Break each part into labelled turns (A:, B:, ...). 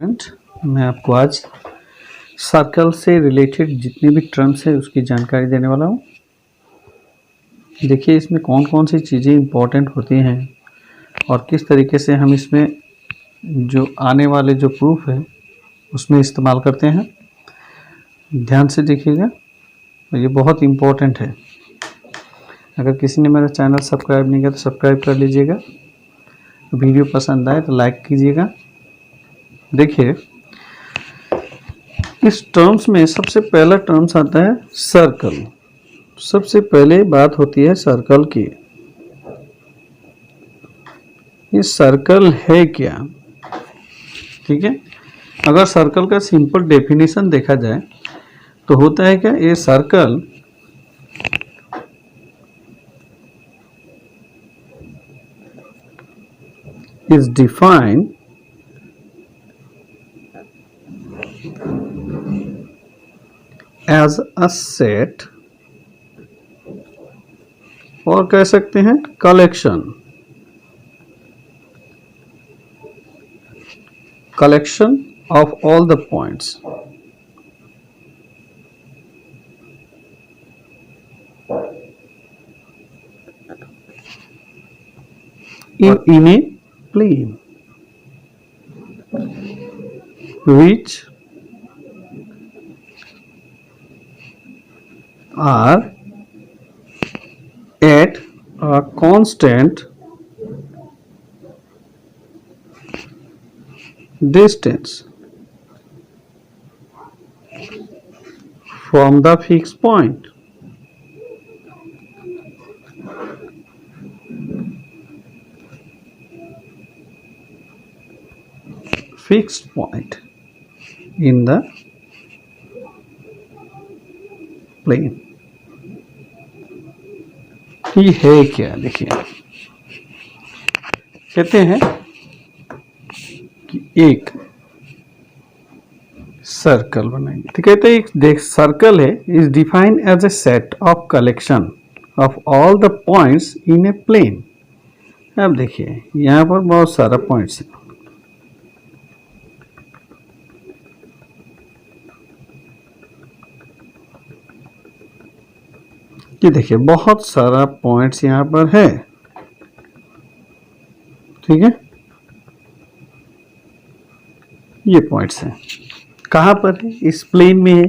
A: मैं आपको आज सर्कल से रिलेटेड जितने भी टर्म्स है उसकी जानकारी देने वाला हूँ। देखिए इसमें कौन कौन सी चीज़ें इम्पोर्टेंट होती हैं और किस तरीके से हम इसमें जो आने वाले जो प्रूफ है उसमें इस्तेमाल करते हैं। ध्यान से देखिएगा, ये बहुत इम्पोर्टेंट है। अगर किसी ने मेरा चैनल सब्सक्राइब नहीं किया तो सब्सक्राइब कर लीजिएगा। वीडियो पसंद आए तो लाइक कीजिएगा। देखिए इस टर्म्स में सबसे पहला टर्म्स आता है सर्कल। सबसे पहले बात होती है सर्कल की। ये सर्कल है क्या? ठीक है, अगर सर्कल का सिंपल डेफिनेशन देखा जाए तो होता है क्या, ये circle is defined as a set और कह सकते हैं collection of all the points in a plane which are at a constant distance from the fixed point. Fixed point in the plane. ये है क्या? देखिए कहते हैं कि एक सर्कल बनाएंगे तो कहते हैं एक सर्कल है is defined as a set of collection of all the points in a plane. अब देखिए यहाँ पर बहुत सारा पॉइंट्स है। ये देखिए बहुत सारा पॉइंट्स यहाँ पर है। ठीक है, ये पॉइंट्स हैं। कहाँ पर है? इस प्लेन में है।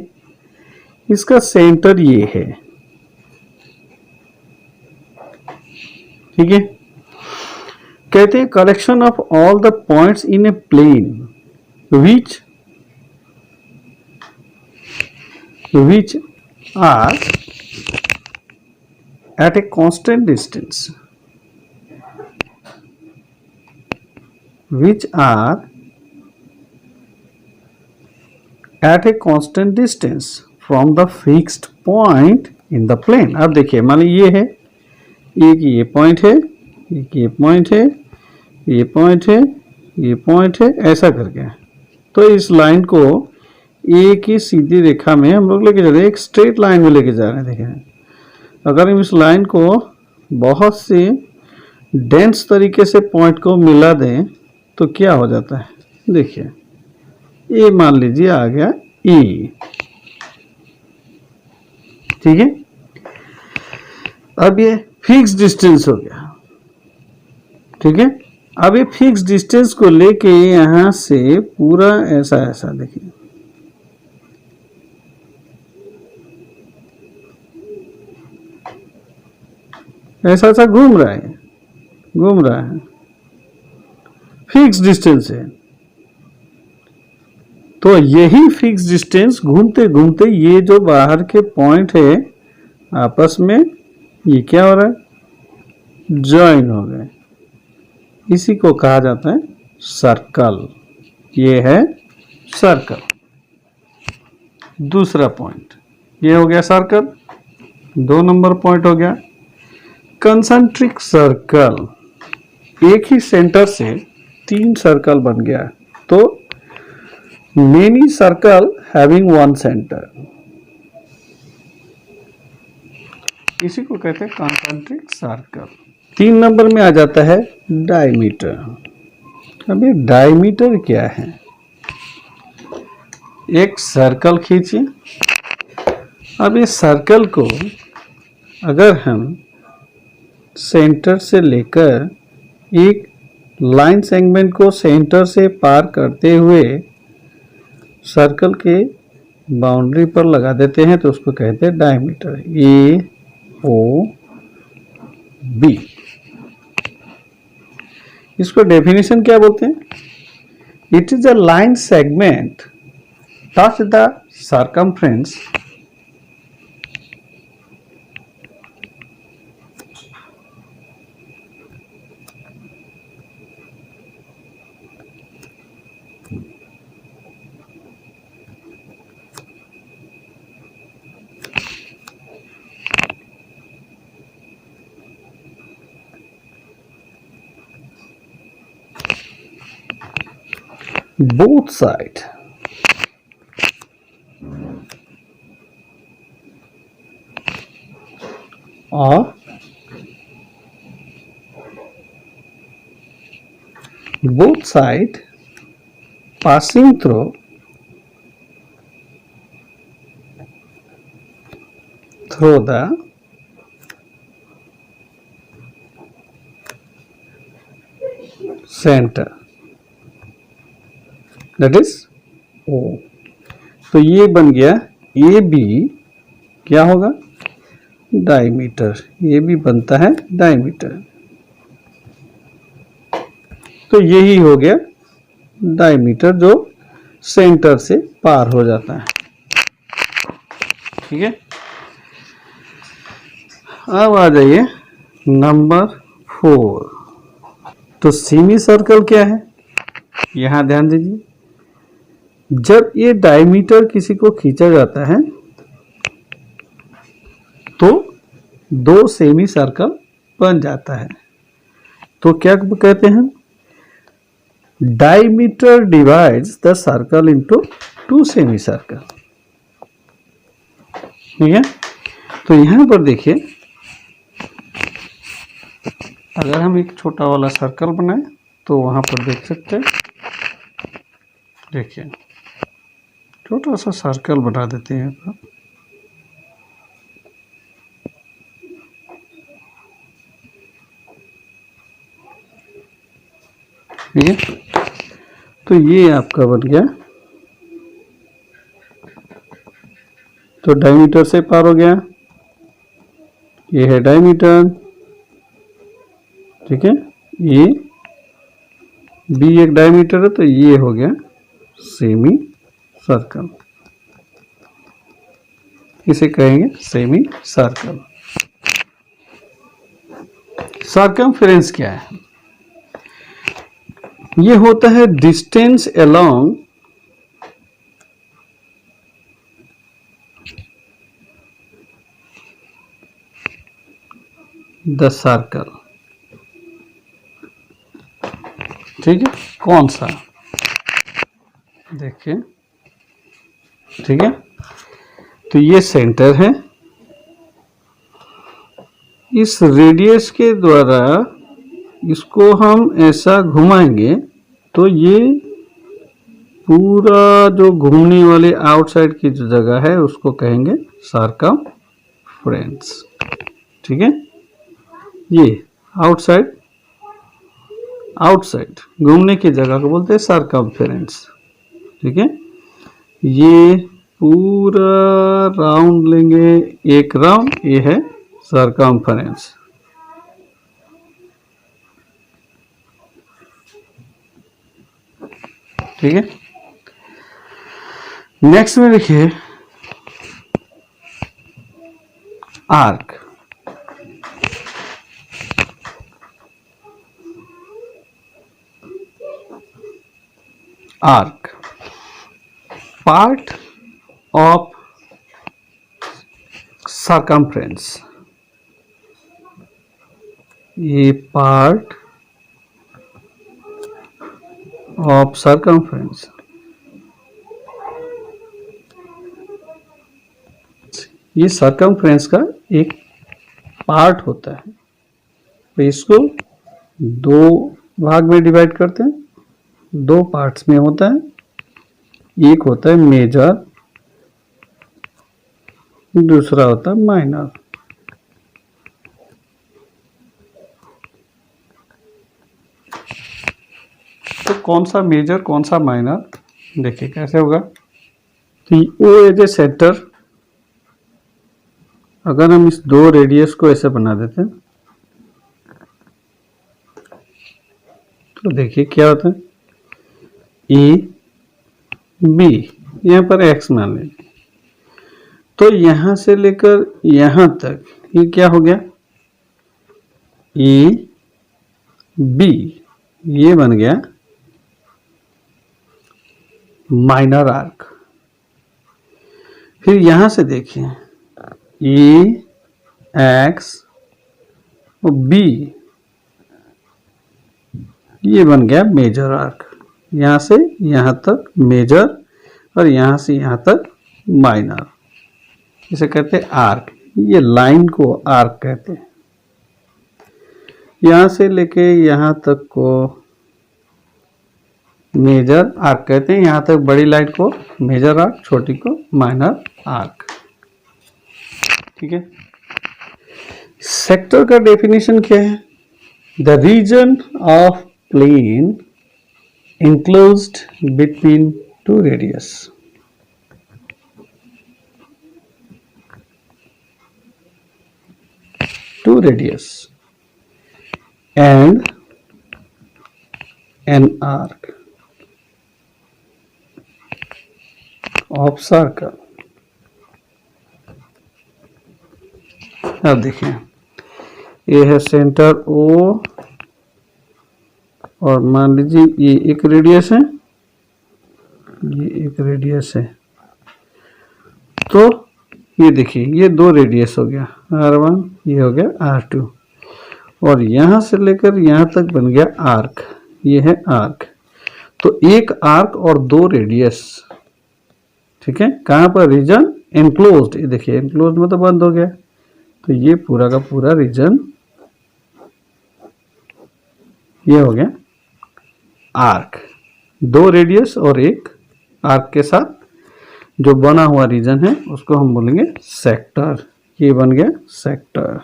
A: इसका सेंटर ये है। ठीक है, कहते हैं collection of all the points in a plane which are at a constant distance, which are at a constant distance from the fixed point in the plane। अब देखिए मान लीजिए ये है, एक ये पॉइंट है, एक ये पॉइंट है, ये पॉइंट है, ये पॉइंट है, ऐसा करके। तो इस लाइन को एक ही सीधी रेखा में हम लोग लेके जा रहे हैं, एक स्ट्रेट लाइन में लेके जा रहे हैं। देखिए अगर हम इस लाइन को बहुत सी डेंस तरीके से पॉइंट को मिला दें तो क्या हो जाता है? देखिए ये मान लीजिए आ गया ई। ठीक है, अब ये फिक्स डिस्टेंस हो गया। ठीक है, अब ये फिक्स डिस्टेंस को लेके यहां से पूरा ऐसा ऐसा देखिए, ऐसा ऐसा घूम रहा है, फिक्स डिस्टेंस है। तो यही फिक्स डिस्टेंस घूमते घूमते ये जो बाहर के पॉइंट है आपस में ये क्या हो रहा है? ज्वाइन हो गए। इसी को कहा जाता है सर्कल। ये है सर्कल। दूसरा पॉइंट ये हो गया सर्कल। 2 नंबर पॉइंट हो गया कंसेंट्रिक सर्कल। एक ही सेंटर से 3 सर्कल बन गया तो मेनी सर्कल हैविंग 1 सेंटर, इसी को कहते हैं कंसेंट्रिक सर्कल। 3 नंबर में आ जाता है डायमीटर। अब ये डायमीटर क्या है? एक सर्कल खींचिए। अब इस सर्कल को अगर हम सेंटर से लेकर एक लाइन सेगमेंट को सेंटर से पार करते हुए सर्कल के बाउंड्री पर लगा देते हैं तो उसको कहते हैं डायमीटर, ए ओ बी। इसको डेफिनेशन क्या बोलते हैं? It is a line segment touch the circumference both side or both side passing through the center, that is O। तो ये बन गया ए बी, क्या होगा? डायमीटर। ये भी बनता है डायमीटर। तो यही हो गया डायमीटर जो सेंटर से पार हो जाता है। ठीक है, अब आ जाइए नंबर 4। तो सेमी सर्कल क्या है? यहां ध्यान दीजिए, जब ये डायमीटर किसी को खींचा जाता है तो दो सेमी सर्कल बन जाता है। तो क्या कहते हैं? Diameter divides the circle into two semi circle. ठीक है, तो यहां पर देखिए, अगर हम एक छोटा वाला सर्कल बनाए तो वहां पर देख सकते हैं, देखिए छोटा सा सर्कल बना देते हैं। ठीक है, तो ये आपका बन गया। तो डायमीटर से पार हो गया, ये है डायमीटर। ठीक है, ये बी एक डायमीटर है, तो ये हो गया सेमी सर्कल। इसे कहेंगे सेमी सर्कल। सर्कमफ्रेंस क्या है? ये होता है डिस्टेंस अलोंग द सर्कल। ठीक है, कौन सा? देखिए, ठीक है, तो ये सेंटर है। इस रेडियस के द्वारा इसको हम ऐसा घुमाएंगे तो ये पूरा जो घूमने वाले आउटसाइड की जो जगह है उसको कहेंगे सर्कमफ्रेंस। ठीक है, ये आउटसाइड घूमने की जगह को बोलते हैं सर्कमफ्रेंस। ठीक है, ये पूरा राउंड लेंगे, एक राउंड, ये है सर्कमफ्रेंस। ठीक है, नेक्स्ट में देखिए arc. Arc part of circumference। ये part of circumference। ये circumference का एक पार्ट होता है। तो इसको दो भाग में डिवाइड करते हैं, दो पार्ट्स में होता है। एक होता है मेजर, दूसरा होता है माइनर। तो कौन सा मेजर कौन सा माइनर, देखिए कैसे होगा। तो ओ एज ए सेंटर, अगर हम इस दो रेडियस को ऐसे बना देते हैं तो देखिए क्या होता है, ए बी, यहाँ पर एक्स मान लेंगे। तो यहां से लेकर यहां तक ये क्या हो गया, ए बी, ये बन गया माइनर आर्क। फिर यहां से देखिए ए एक्स और बी, ये बन गया मेजर आर्क। यहां से यहां तक मेजर और यहां से यहां तक माइनर, इसे कहते हैं आर्क। ये लाइन को आर्क कहते हैं। यहां से लेके यहां तक को मेजर आर्क कहते हैं, यहां तक बड़ी लाइन को मेजर आर्क, छोटी को माइनर आर्क। ठीक है। सेक्टर का डेफिनेशन क्या है, the region of plane enclosed between two radius. Two radius and an arc of circle. अब देखिए ये है सेंटर O और मान लीजिए ये एक रेडियस है, ये एक रेडियस है। तो ये देखिए ये दो रेडियस हो गया R1, ये हो गया R2 और यहां से लेकर यहां तक बन गया आर्क, ये है आर्क। तो एक आर्क और दो रेडियस, ठीक है। कहां पर, रीजन एनक्लोज्ड, ये देखिए एनक्लोज्ड मतलब बंद हो गया। तो ये पूरा का पूरा रीजन ये हो गया आर्क। दो रेडियस और एक आर्क के साथ जो बना हुआ रीजन है उसको हम बोलेंगे सेक्टर। ये बन गया सेक्टर।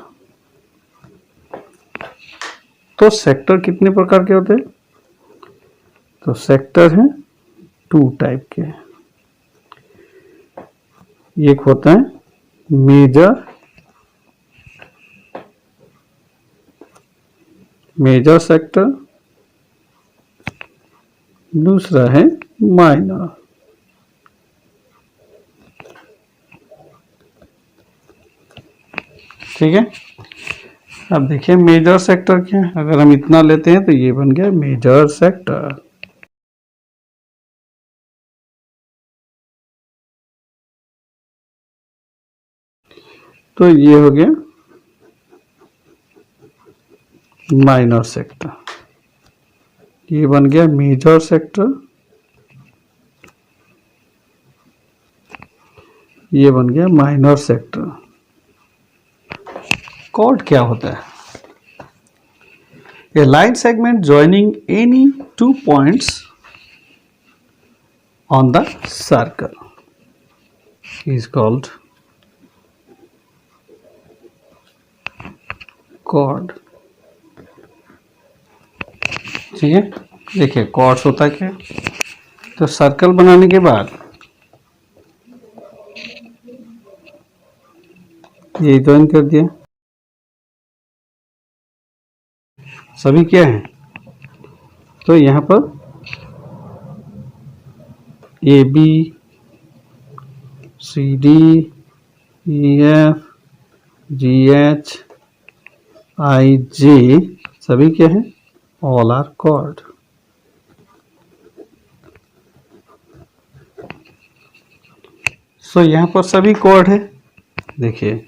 A: तो सेक्टर कितने प्रकार के होते हैं, तो सेक्टर है टू टाइप के। एक होता है मेजर सेक्टर, दूसरा है माइनर। ठीक है। अब देखिए मेजर सेक्टर क्या है, अगर हम इतना लेते हैं तो ये बन गया मेजर सेक्टर। तो ये हो गया माइनर सेक्टर, ये बन गया मेजर सेक्टर, ये बन गया माइनर सेक्टर। कॉर्ड क्या होता है, a line segment joining any 2 points on the circle is called chord। ठीक है। देखिए कॉर्ड्स होता क्या, तो सर्कल बनाने के बाद ये ज्वाइन कर दिया, सभी क्या है, तो यहाँ पर A B C D E F G H I J सभी क्या है, ऑल आर कॉर्ड। सो यहाँ पर सभी कॉर्ड है। देखिए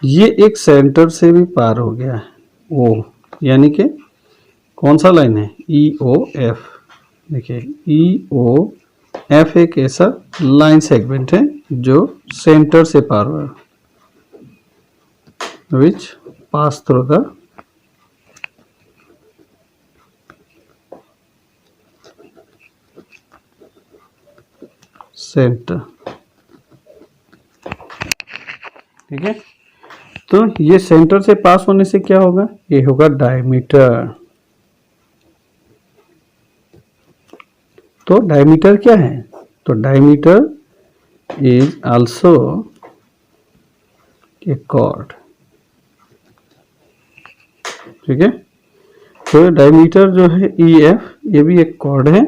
A: ये एक सेंटर से भी पार हो गया है ओ, यानी कि कौन सा लाइन है, ई ओ एफ। देखिए ई ओ एफ एक ऐसा लाइन सेगमेंट है जो सेंटर से पार हुआ, विच पास थ्रू द सेंटर। ठीक है, तो ये सेंटर से पास होने से क्या होगा, ये होगा डायमीटर। तो डायमीटर क्या है, तो diameter is also a chord. ठीक है, तो डायमीटर जो है EF, ये भी एक कॉर्ड है।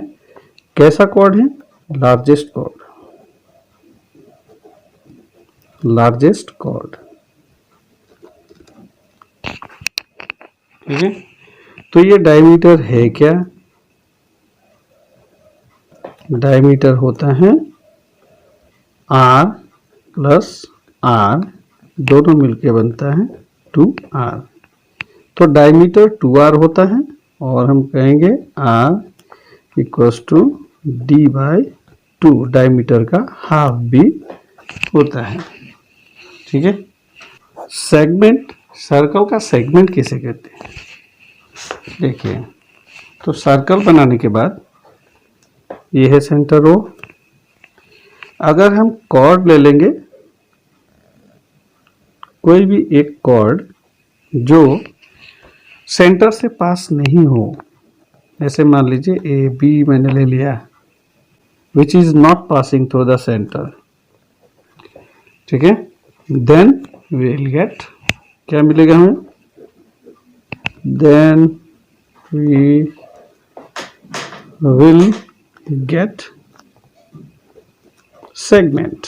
A: कैसा कॉर्ड है, लार्जेस्ट कॉर्ड, लार्जेस्ट कॉर्ड। ठीक है, तो ये डायमीटर है क्या, डायमीटर होता है R प्लस R, दोनों मिलके बनता है 2R। तो डायमीटर 2R होता है और हम कहेंगे R equals to D/2, diameter का हाफ भी होता है। ठीक है, सेगमेंट, सर्कल का सेगमेंट किसे कहते हैं, देखिए, तो सर्कल बनाने के बाद ये है सेंटर O। अगर हम कॉर्ड ले लेंगे, कोई भी एक कॉर्ड जो सेंटर से पास नहीं हो, ऐसे मान लीजिए AB मैंने ले लिया, which is not passing through the centre. ठीक है, देन वी विल गेट, क्या मिलेगा हमें, then we will get segment.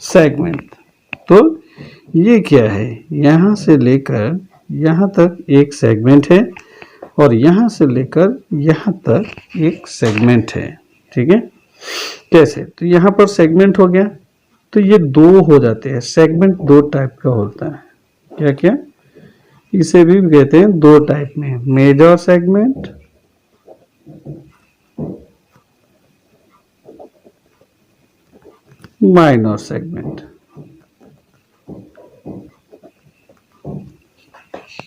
A: Segment, तो ये क्या है, यहाँ से लेकर यहाँ तक एक सेगमेंट है और यहाँ से लेकर यहाँ तक एक सेगमेंट है। ठीक है, कैसे, तो यहाँ पर सेगमेंट हो गया, तो ये दो हो जाते हैं। सेगमेंट दो टाइप का होता है, क्या क्या, इसे भी कहते हैं दो टाइप में, मेजर सेगमेंट माइनर सेगमेंट।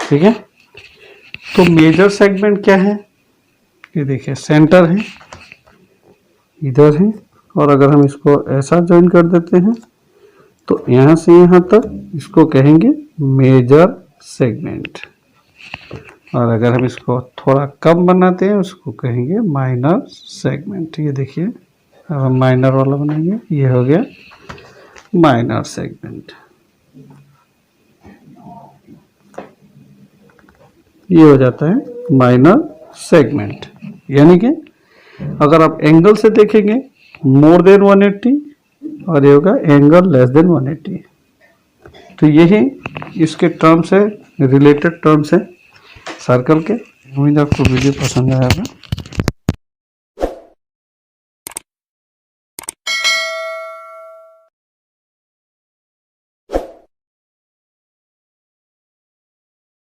A: ठीक है, तो मेजर सेगमेंट क्या है, ये देखिए सेंटर है, इधर है, और अगर हम इसको ऐसा ज्वाइन कर देते हैं तो यहाँ से यहाँ तक, इसको कहेंगे मेजर सेगमेंट। और अगर हम इसको थोड़ा कम बनाते हैं उसको कहेंगे माइनर सेगमेंट। ये देखिए, अब हम माइनर वाला बनाएंगे, ये हो गया माइनर सेगमेंट। ये हो जाता है माइनर सेगमेंट। यानी कि अगर आप एंगल से देखेंगे मोर देन 180 और ये होगा एंगल लेस देन 180। तो यही इसके टर्म्स है, रिलेटेड टर्म्स है सर्कल के। उम्मीद आपको वीडियो पसंद आया होगा।